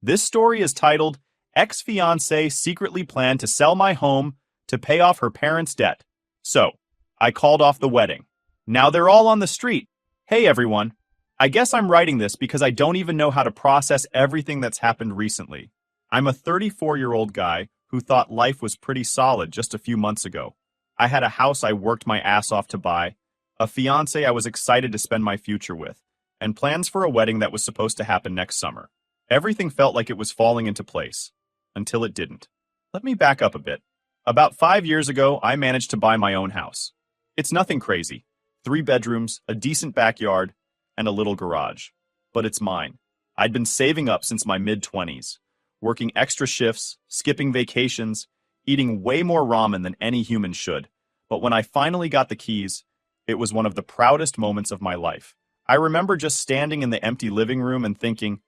This story is titled, Ex-Fiancée Secretly Planned to Sell My Home to Pay Off Her Parents' Debt. So, I called off the wedding. Now they're all on the street. Hey everyone. I guess I'm writing this because I don't even know how to process everything that's happened recently. I'm a 34-year-old guy who thought life was pretty solid just a few months ago. I had a house I worked my ass off to buy, a fiancé I was excited to spend my future with, and plans for a wedding that was supposed to happen next summer. Everything felt like it was falling into place, until it didn't. Let me back up a bit. About 5 years ago, I managed to buy my own house. It's nothing crazy. 3 bedrooms, a decent backyard, and a little garage. But it's mine. I'd been saving up since my mid-20s, working extra shifts, skipping vacations, eating way more ramen than any human should. But when I finally got the keys, it was one of the proudest moments of my life. I remember just standing in the empty living room and thinking,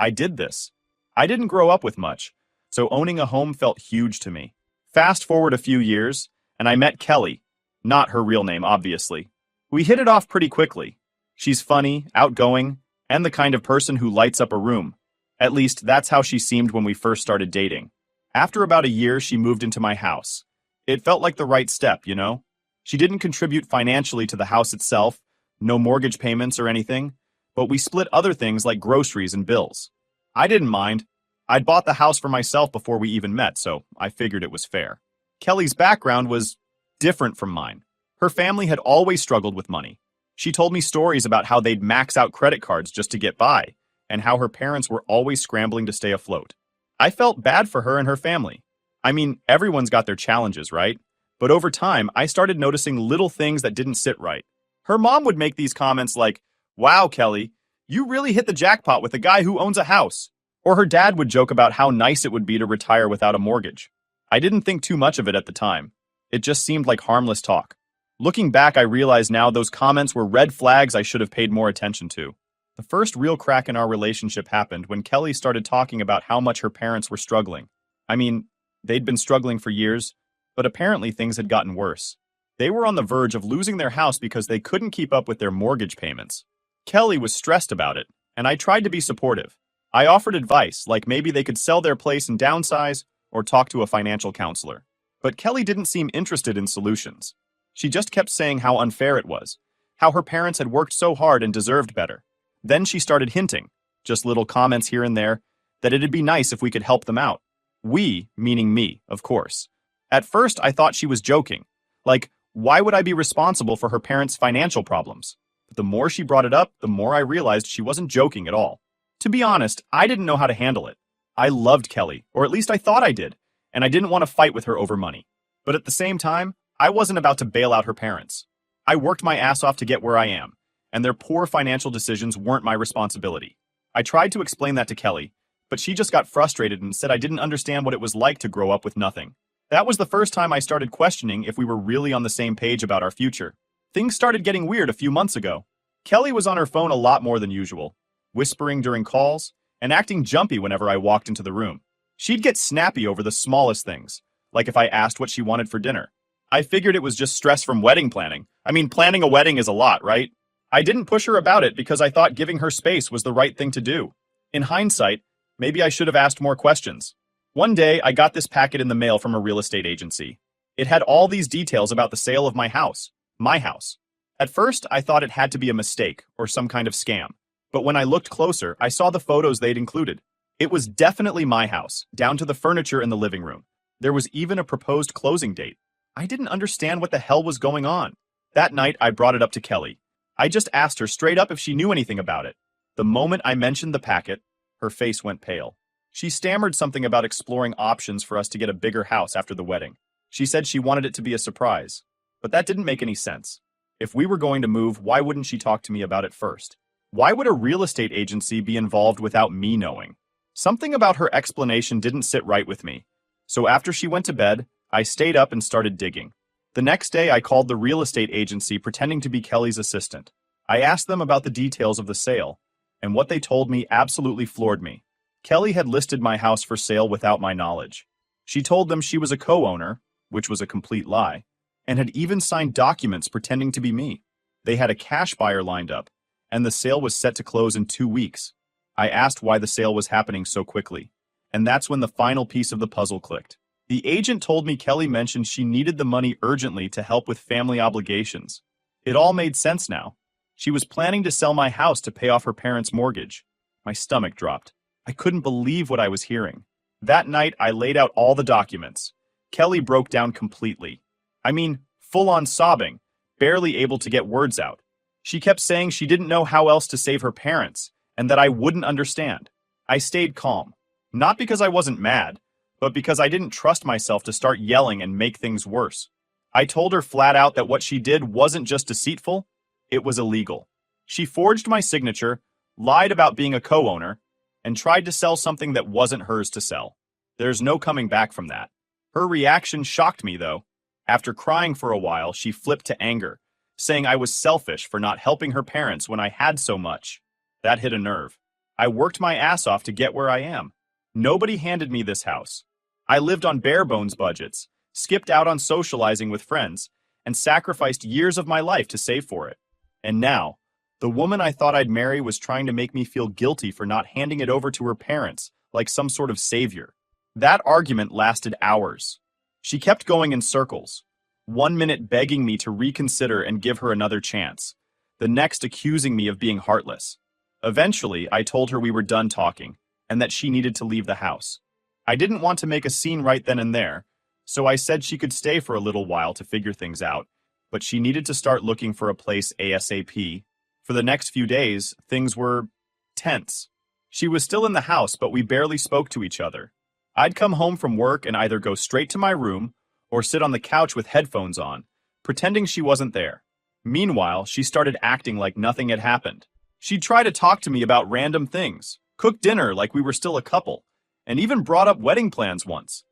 I did this. I didn't grow up with much, so owning a home felt huge to me. Fast forward a few years, and I met Kelly. Not her real name, obviously. We hit it off pretty quickly. She's funny, outgoing, and the kind of person who lights up a room. At least, that's how she seemed when we first started dating. After about a year, she moved into my house. It felt like the right step, you know? She didn't contribute financially to the house itself, no mortgage payments or anything, but we split other things like groceries and bills. I didn't mind. I'd bought the house for myself before we even met, so I figured it was fair. Kelly's background was different from mine. Her family had always struggled with money. She told me stories about how they'd max out credit cards just to get by, and how her parents were always scrambling to stay afloat. I felt bad for her and her family. I mean, everyone's got their challenges, right? But over time, I started noticing little things that didn't sit right. Her mom would make these comments like, "Wow, Kelly, you really hit the jackpot with a guy who owns a house." Or her dad would joke about how nice it would be to retire without a mortgage. I didn't think too much of it at the time. It just seemed like harmless talk. Looking back, I realize now those comments were red flags I should have paid more attention to. The first real crack in our relationship happened when Kelly started talking about how much her parents were struggling. I mean, they'd been struggling for years, but apparently things had gotten worse. They were on the verge of losing their house because they couldn't keep up with their mortgage payments. Kelly was stressed about it, and I tried to be supportive. I offered advice, like maybe they could sell their place and downsize, or talk to a financial counselor. But Kelly didn't seem interested in solutions. She just kept saying how unfair it was, how her parents had worked so hard and deserved better. Then she started hinting, just little comments here and there, that it'd be nice if we could help them out. We, meaning me, of course. At first, I thought she was joking. Like, why would I be responsible for her parents' financial problems? But the more she brought it up, the more I realized she wasn't joking at all. To be honest, I didn't know how to handle it. I loved Kelly, or at least I thought I did, and I didn't want to fight with her over money. But at the same time, I wasn't about to bail out her parents. I worked my ass off to get where I am, and their poor financial decisions weren't my responsibility. I tried to explain that to Kelly, but she just got frustrated and said I didn't understand what it was like to grow up with nothing. That was the first time I started questioning if we were really on the same page about our future. Things started getting weird a few months ago. Kelly was on her phone a lot more than usual, whispering during calls, and acting jumpy whenever I walked into the room. She'd get snappy over the smallest things, like if I asked what she wanted for dinner. I figured it was just stress from wedding planning. I mean, planning a wedding is a lot, right? I didn't push her about it because I thought giving her space was the right thing to do. In hindsight, maybe I should have asked more questions. One day, I got this packet in the mail from a real estate agency. It had all these details about the sale of my house. My house. At first, I thought it had to be a mistake or some kind of scam. But when I looked closer, I saw the photos they'd included. It was definitely my house, down to the furniture in the living room. There was even a proposed closing date. I didn't understand what the hell was going on. That night, I brought it up to Kelly. I just asked her straight up if she knew anything about it. The moment I mentioned the packet, her face went pale. She stammered something about exploring options for us to get a bigger house after the wedding. She said she wanted it to be a surprise. But that didn't make any sense. If we were going to move, why wouldn't she talk to me about it first? Why would a real estate agency be involved without me knowing? Something about her explanation didn't sit right with me. So after she went to bed, I stayed up and started digging. The next day, I called the real estate agency pretending to be Kelly's assistant. I asked them about the details of the sale, and what they told me absolutely floored me. Kelly had listed my house for sale without my knowledge. She told them she was a co-owner, which was a complete lie, and had even signed documents pretending to be me. They had a cash buyer lined up, and the sale was set to close in 2 weeks. I asked why the sale was happening so quickly. And that's when the final piece of the puzzle clicked. The agent told me Kelly mentioned she needed the money urgently to help with family obligations. It all made sense now. She was planning to sell my house to pay off her parents' mortgage. My stomach dropped. I couldn't believe what I was hearing. That night, I laid out all the documents. Kelly broke down completely. I mean, full-on sobbing, barely able to get words out. She kept saying she didn't know how else to save her parents, and that I wouldn't understand. I stayed calm. Not because I wasn't mad, but because I didn't trust myself to start yelling and make things worse. I told her flat out that what she did wasn't just deceitful, it was illegal. She forged my signature, lied about being a co-owner, and tried to sell something that wasn't hers to sell. There's no coming back from that. Her reaction shocked me, though. After crying for a while, she flipped to anger, saying I was selfish for not helping her parents when I had so much. That hit a nerve. I worked my ass off to get where I am. Nobody handed me this house. I lived on bare-bones budgets, skipped out on socializing with friends, and sacrificed years of my life to save for it. And now, the woman I thought I'd marry was trying to make me feel guilty for not handing it over to her parents like some sort of savior. That argument lasted hours. She kept going in circles, 1 minute begging me to reconsider and give her another chance, the next accusing me of being heartless. Eventually, I told her we were done talking and that she needed to leave the house. I didn't want to make a scene right then and there, so I said she could stay for a little while to figure things out, but she needed to start looking for a place ASAP. For the next few days, things were tense. She was still in the house, but we barely spoke to each other. I'd come home from work and either go straight to my room or sit on the couch with headphones on, pretending she wasn't there. Meanwhile, she started acting like nothing had happened. She'd try to talk to me about random things, cook dinner like we were still a couple, and even brought up wedding plans once.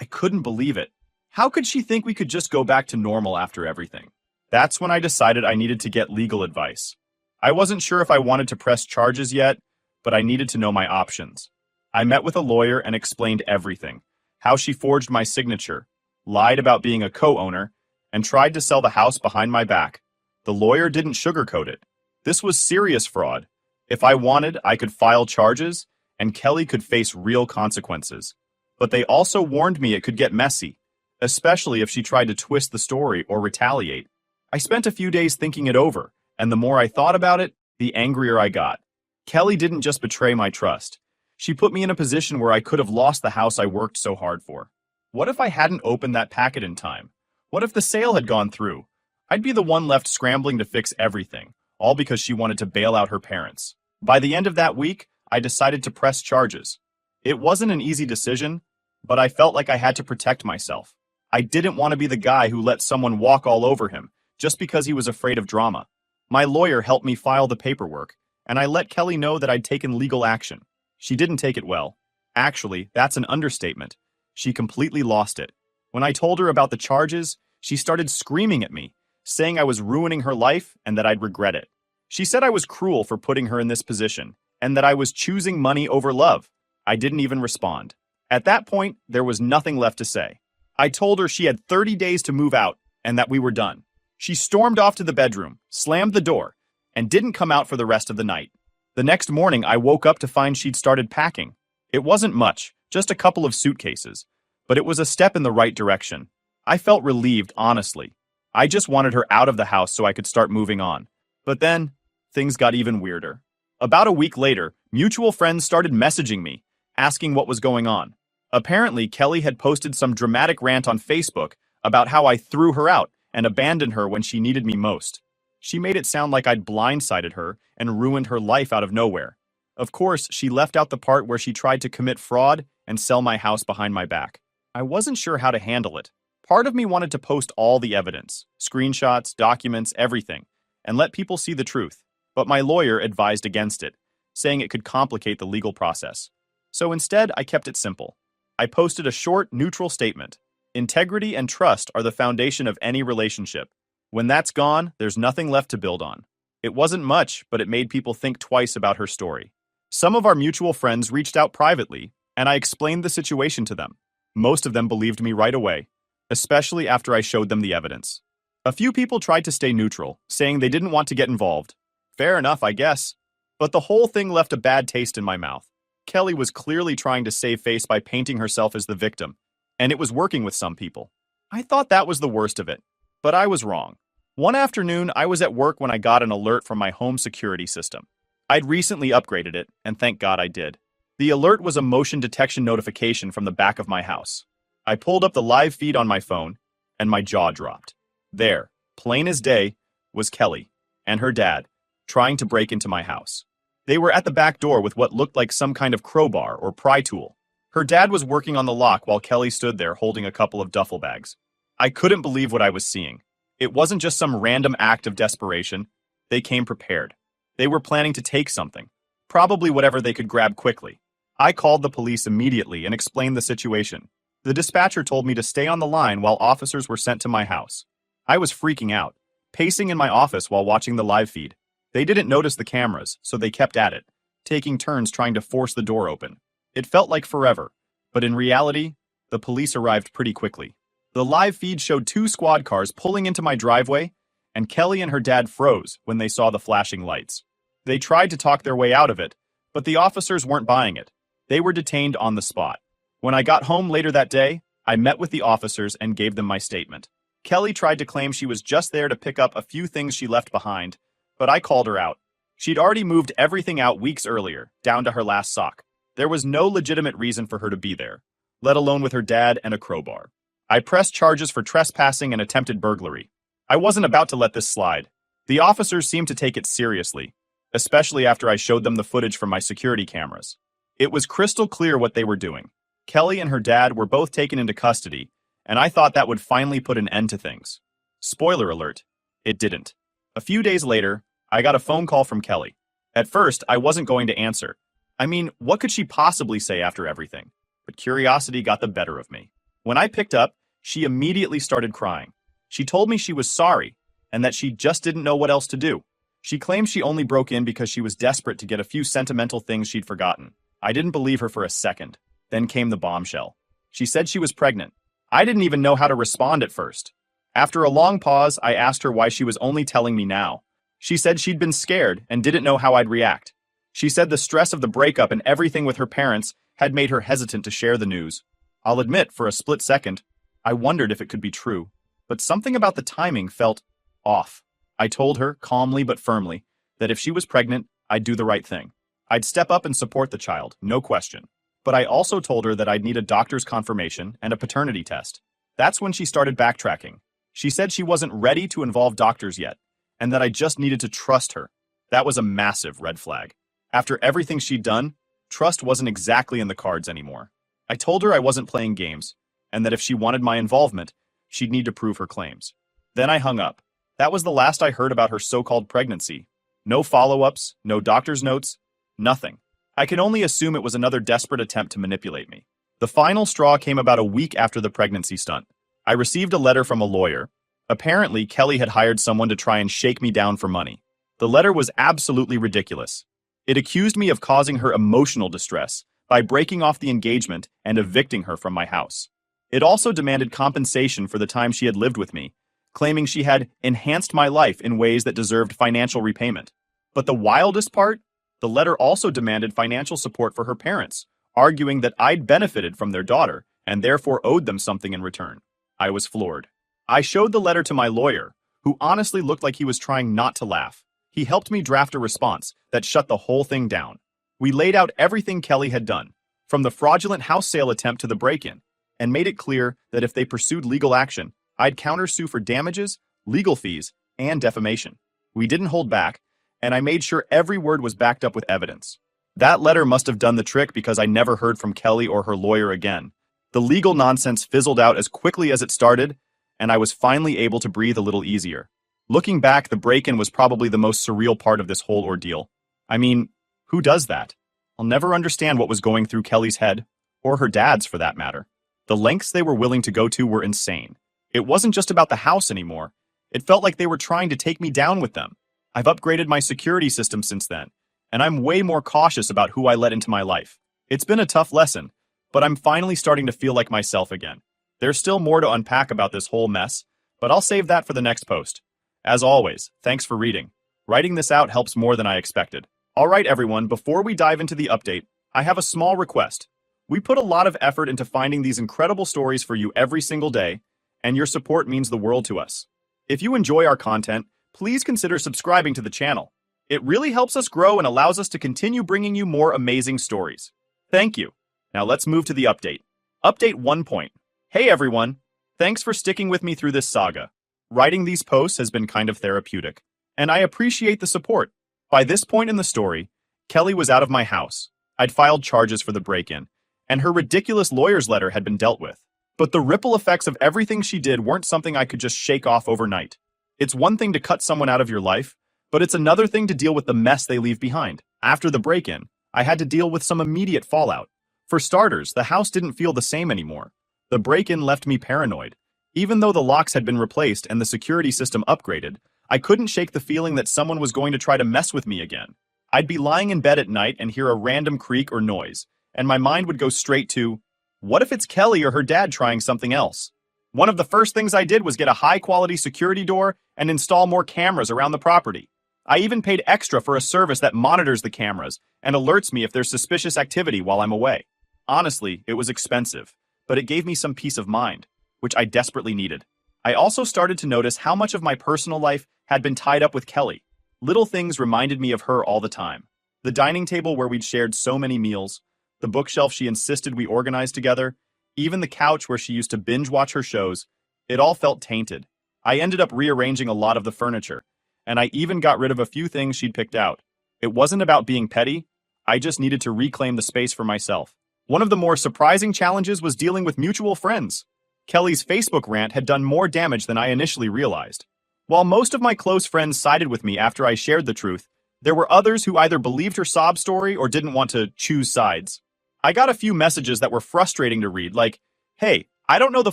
I couldn't believe it. How could she think we could just go back to normal after everything? That's when I decided I needed to get legal advice. I wasn't sure if I wanted to press charges yet, but I needed to know my options. I met with a lawyer and explained everything. How she forged my signature, lied about being a co-owner, and tried to sell the house behind my back. The lawyer didn't sugarcoat it. This was serious fraud. If I wanted, I could file charges, and Kelly could face real consequences. But they also warned me it could get messy, especially if she tried to twist the story or retaliate. I spent a few days thinking it over, and the more I thought about it, the angrier I got. Kelly didn't just betray my trust. She put me in a position where I could have lost the house I worked so hard for. What if I hadn't opened that packet in time? What if the sale had gone through? I'd be the one left scrambling to fix everything, all because she wanted to bail out her parents. By the end of that week, I decided to press charges. It wasn't an easy decision, but I felt like I had to protect myself. I didn't want to be the guy who let someone walk all over him just because he was afraid of drama. My lawyer helped me file the paperwork, and I let Kelly know that I'd taken legal action. She didn't take it well. Actually, that's an understatement. She completely lost it. When I told her about the charges, she started screaming at me, saying I was ruining her life and that I'd regret it. She said I was cruel for putting her in this position, and that I was choosing money over love. I didn't even respond. At that point, there was nothing left to say. I told her she had 30 days to move out, and that we were done. She stormed off to the bedroom, slammed the door, and didn't come out for the rest of the night. The next morning, I woke up to find she'd started packing. It wasn't much, just a couple of suitcases, but it was a step in the right direction. I felt relieved, honestly. I just wanted her out of the house so I could start moving on. But then, things got even weirder. About a week later, mutual friends started messaging me, asking what was going on. Apparently, Kelly had posted some dramatic rant on Facebook about how I threw her out and abandoned her when she needed me most. She made it sound like I'd blindsided her and ruined her life out of nowhere. Of course, she left out the part where she tried to commit fraud and sell my house behind my back. I wasn't sure how to handle it. Part of me wanted to post all the evidence, screenshots, documents, everything, and let people see the truth. But my lawyer advised against it, saying it could complicate the legal process. So instead, I kept it simple. I posted a short, neutral statement. Integrity and trust are the foundation of any relationship. When that's gone, there's nothing left to build on. It wasn't much, but it made people think twice about her story. Some of our mutual friends reached out privately, and I explained the situation to them. Most of them believed me right away, especially after I showed them the evidence. A few people tried to stay neutral, saying they didn't want to get involved. Fair enough, I guess. But the whole thing left a bad taste in my mouth. Kelly was clearly trying to save face by painting herself as the victim, and it was working with some people. I thought that was the worst of it, but I was wrong. One afternoon, I was at work when I got an alert from my home security system. I'd recently upgraded it, and thank God I did. The alert was a motion detection notification from the back of my house. I pulled up the live feed on my phone, and my jaw dropped. There, plain as day, was Kelly and her dad trying to break into my house. They were at the back door with what looked like some kind of crowbar or pry tool. Her dad was working on the lock while Kelly stood there holding a couple of duffel bags. I couldn't believe what I was seeing. It wasn't just some random act of desperation. They came prepared. They were planning to take something, probably whatever they could grab quickly. I called the police immediately and explained the situation. The dispatcher told me to stay on the line while officers were sent to my house. I was freaking out, pacing in my office while watching the live feed. They didn't notice the cameras, so they kept at it, taking turns trying to force the door open. It felt like forever, but in reality, the police arrived pretty quickly. The live feed showed 2 squad cars pulling into my driveway, and Kelly and her dad froze when they saw the flashing lights. They tried to talk their way out of it, but the officers weren't buying it. They were detained on the spot. When I got home later that day, I met with the officers and gave them my statement. Kelly tried to claim she was just there to pick up a few things she left behind, but I called her out. She'd already moved everything out weeks earlier, down to her last sock. There was no legitimate reason for her to be there, let alone with her dad and a crowbar. I pressed charges for trespassing and attempted burglary. I wasn't about to let this slide. The officers seemed to take it seriously, especially after I showed them the footage from my security cameras. It was crystal clear what they were doing. Kelly and her dad were both taken into custody, and I thought that would finally put an end to things. Spoiler alert, it didn't. A few days later, I got a phone call from Kelly. At first, I wasn't going to answer. I mean, what could she possibly say after everything? But curiosity got the better of me. When I picked up, she immediately started crying. She told me she was sorry, and that she just didn't know what else to do. She claimed she only broke in because she was desperate to get a few sentimental things she'd forgotten. I didn't believe her for a second. Then came the bombshell. She said she was pregnant. I didn't even know how to respond at first. After a long pause, I asked her why she was only telling me now. She said she'd been scared and didn't know how I'd react. She said the stress of the breakup and everything with her parents had made her hesitant to share the news. I'll admit, for a split second, I wondered if it could be true, but something about the timing felt off. I told her, calmly but firmly, that if she was pregnant, I'd do the right thing. I'd step up and support the child, no question. But I also told her that I'd need a doctor's confirmation and a paternity test. That's when she started backtracking. She said she wasn't ready to involve doctors yet, and that I just needed to trust her. That was a massive red flag. After everything she'd done, trust wasn't exactly in the cards anymore. I told her I wasn't playing games, and that if she wanted my involvement, she'd need to prove her claims. Then I hung up. That was the last I heard about her so-called pregnancy. No follow-ups, no doctor's notes, nothing. I can only assume it was another desperate attempt to manipulate me. The final straw came about a week after the pregnancy stunt. I received a letter from a lawyer. Apparently, Kelly had hired someone to try and shake me down for money. The letter was absolutely ridiculous. It accused me of causing her emotional distress by breaking off the engagement and evicting her from my house. It also demanded compensation for the time she had lived with me, claiming she had enhanced my life in ways that deserved financial repayment. But the wildest part? The letter also demanded financial support for her parents, arguing that I'd benefited from their daughter and therefore owed them something in return. I was floored. I showed the letter to my lawyer, who honestly looked like he was trying not to laugh. He helped me draft a response that shut the whole thing down. We laid out everything Kelly had done, from the fraudulent house sale attempt to the break-in, and made it clear that if they pursued legal action, I'd countersue for damages, legal fees, and defamation. We didn't hold back, and I made sure every word was backed up with evidence. That letter must have done the trick because I never heard from Kelly or her lawyer again. The legal nonsense fizzled out as quickly as it started, and I was finally able to breathe a little easier. Looking back, the break-in was probably the most surreal part of this whole ordeal. I mean, who does that? I'll never understand what was going through Kelly's head, or her dad's for that matter. The lengths they were willing to go to were insane. It wasn't just about the house anymore. It felt like they were trying to take me down with them. I've upgraded my security system since then, and I'm way more cautious about who I let into my life. It's been a tough lesson, but I'm finally starting to feel like myself again. There's still more to unpack about this whole mess, but I'll save that for the next post. As always, thanks for reading. Writing this out helps more than I expected. Alright everyone, before we dive into the update, I have a small request. We put a lot of effort into finding these incredible stories for you every single day, and your support means the world to us. If you enjoy our content, please consider subscribing to the channel. It really helps us grow and allows us to continue bringing you more amazing stories. Thank you. Now let's move to the update. Update 1 point. Hey everyone, thanks for sticking with me through this saga. Writing these posts has been kind of therapeutic, and I appreciate the support. By this point in the story, Kelly was out of my house. I'd filed charges for the break-in, and her ridiculous lawyer's letter had been dealt with. But the ripple effects of everything she did weren't something I could just shake off overnight. It's one thing to cut someone out of your life, but it's another thing to deal with the mess they leave behind. After the break-in, I had to deal with some immediate fallout. For starters, the house didn't feel the same anymore. The break-in left me paranoid. Even though the locks had been replaced and the security system upgraded, I couldn't shake the feeling that someone was going to try to mess with me again. I'd be lying in bed at night and hear a random creak or noise, and my mind would go straight to, what if it's Kelly or her dad trying something else? One of the first things I did was get a high-quality security door and install more cameras around the property. I even paid extra for a service that monitors the cameras and alerts me if there's suspicious activity while I'm away. Honestly, it was expensive, but it gave me some peace of mind, which I desperately needed. I also started to notice how much of my personal life had been tied up with Kelly. Little things reminded me of her all the time. The dining table where we'd shared so many meals, the bookshelf she insisted we organize together, even the couch where she used to binge-watch her shows, it all felt tainted. I ended up rearranging a lot of the furniture, and I even got rid of a few things she'd picked out. It wasn't about being petty, I just needed to reclaim the space for myself. One of the more surprising challenges was dealing with mutual friends. Kelly's Facebook rant had done more damage than I initially realized. While most of my close friends sided with me after I shared the truth, there were others who either believed her sob story or didn't want to choose sides. I got a few messages that were frustrating to read, like, hey, I don't know the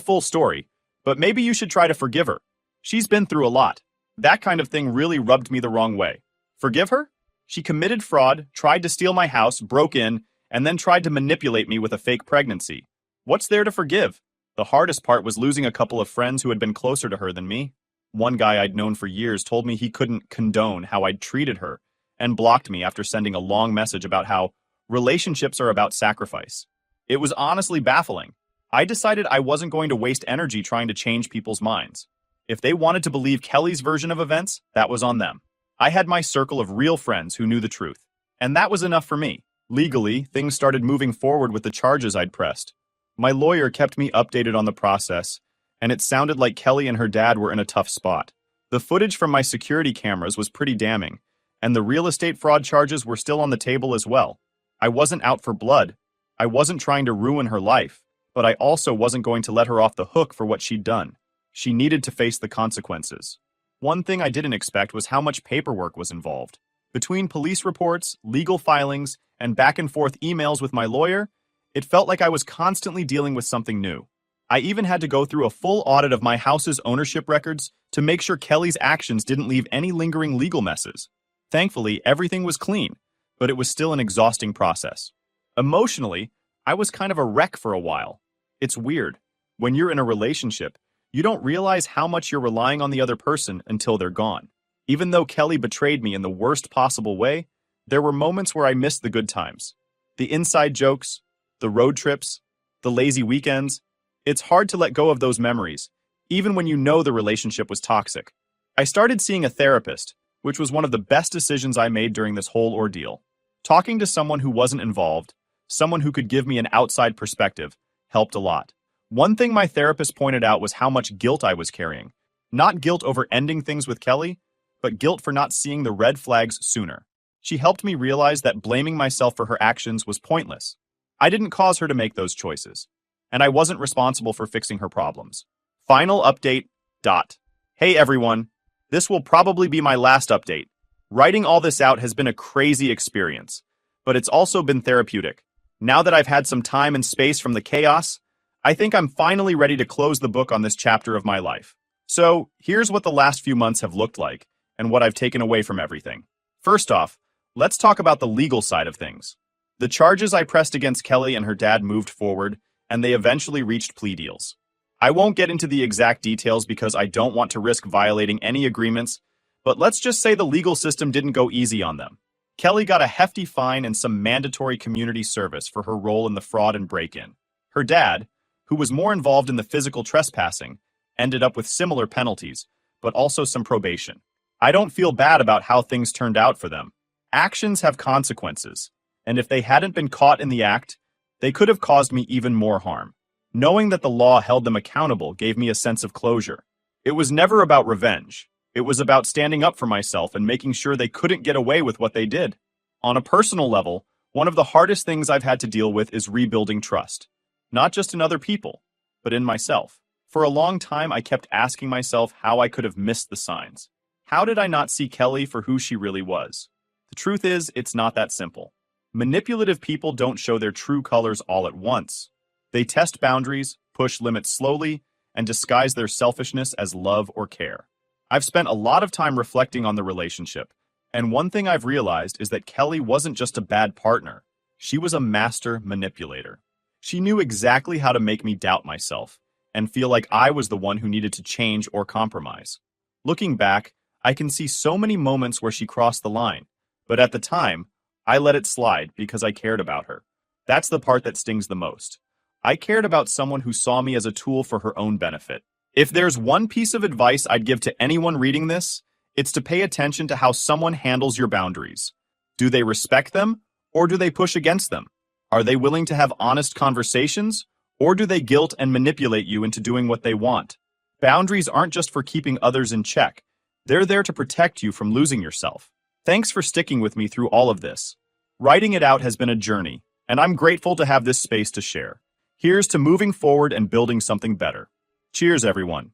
full story, but maybe you should try to forgive her. She's been through a lot. That kind of thing really rubbed me the wrong way. Forgive her? She committed fraud, tried to steal my house, broke in, and then tried to manipulate me with a fake pregnancy. What's there to forgive? The hardest part was losing a couple of friends who had been closer to her than me. One guy I'd known for years told me he couldn't condone how I'd treated her and blocked me after sending a long message about how relationships are about sacrifice. It was honestly baffling. I decided I wasn't going to waste energy trying to change people's minds. If they wanted to believe Kelly's version of events, that was on them. I had my circle of real friends who knew the truth, and that was enough for me. Legally, things started moving forward with the charges I'd pressed. My lawyer kept me updated on the process, and it sounded like Kelly and her dad were in a tough spot. The footage from my security cameras was pretty damning, and the real estate fraud charges were still on the table as well. I wasn't out for blood. I wasn't trying to ruin her life, but I also wasn't going to let her off the hook for what she'd done. She needed to face the consequences. One thing I didn't expect was how much paperwork was involved. Between police reports, legal filings, and back-and-forth emails with my lawyer, it felt like I was constantly dealing with something new. I even had to go through a full audit of my house's ownership records to make sure Kelly's actions didn't leave any lingering legal messes. Thankfully, everything was clean, but it was still an exhausting process. Emotionally, I was kind of a wreck for a while. It's weird. When you're in a relationship, you don't realize how much you're relying on the other person until they're gone. Even though Kelly betrayed me in the worst possible way, there were moments where I missed the good times. The inside jokes, the road trips, the lazy weekends. It's hard to let go of those memories, even when you know the relationship was toxic. I started seeing a therapist, which was one of the best decisions I made during this whole ordeal. Talking to someone who wasn't involved, someone who could give me an outside perspective, helped a lot. One thing my therapist pointed out was how much guilt I was carrying. Not guilt over ending things with Kelly, but guilt for not seeing the red flags sooner. She helped me realize that blaming myself for her actions was pointless. I didn't cause her to make those choices, and I wasn't responsible for fixing her problems. Final update. Hey everyone, this will probably be my last update. Writing all this out has been a crazy experience, but it's also been therapeutic. Now that I've had some time and space from the chaos, I think I'm finally ready to close the book on this chapter of my life. So, here's what the last few months have looked like, and what I've taken away from everything. First off, let's talk about the legal side of things. The charges I pressed against Kelly and her dad moved forward, and they eventually reached plea deals. I won't get into the exact details because I don't want to risk violating any agreements, but let's just say the legal system didn't go easy on them. Kelly got a hefty fine and some mandatory community service for her role in the fraud and break-in. Her dad, who was more involved in the physical trespassing, ended up with similar penalties, but also some probation. I don't feel bad about how things turned out for them. Actions have consequences, and if they hadn't been caught in the act, they could have caused me even more harm. Knowing that the law held them accountable gave me a sense of closure. It was never about revenge. It was about standing up for myself and making sure they couldn't get away with what they did. On a personal level, one of the hardest things I've had to deal with is rebuilding trust. Not just in other people, but in myself. For a long time, I kept asking myself how I could have missed the signs. How did I not see Kelly for who she really was? The truth is, it's not that simple. Manipulative people don't show their true colors all at once. They test boundaries, push limits slowly, and disguise their selfishness as love or care. I've spent a lot of time reflecting on the relationship, and one thing I've realized is that Kelly wasn't just a bad partner. She was a master manipulator. She knew exactly how to make me doubt myself and feel like I was the one who needed to change or compromise. Looking back, I can see so many moments where she crossed the line, but at the time, I let it slide because I cared about her. That's the part that stings the most. I cared about someone who saw me as a tool for her own benefit. If there's one piece of advice I'd give to anyone reading this, it's to pay attention to how someone handles your boundaries. Do they respect them, or do they push against them? Are they willing to have honest conversations, or do they guilt and manipulate you into doing what they want? Boundaries aren't just for keeping others in check. They're there to protect you from losing yourself. Thanks for sticking with me through all of this. Writing it out has been a journey, and I'm grateful to have this space to share. Here's to moving forward and building something better. Cheers, everyone.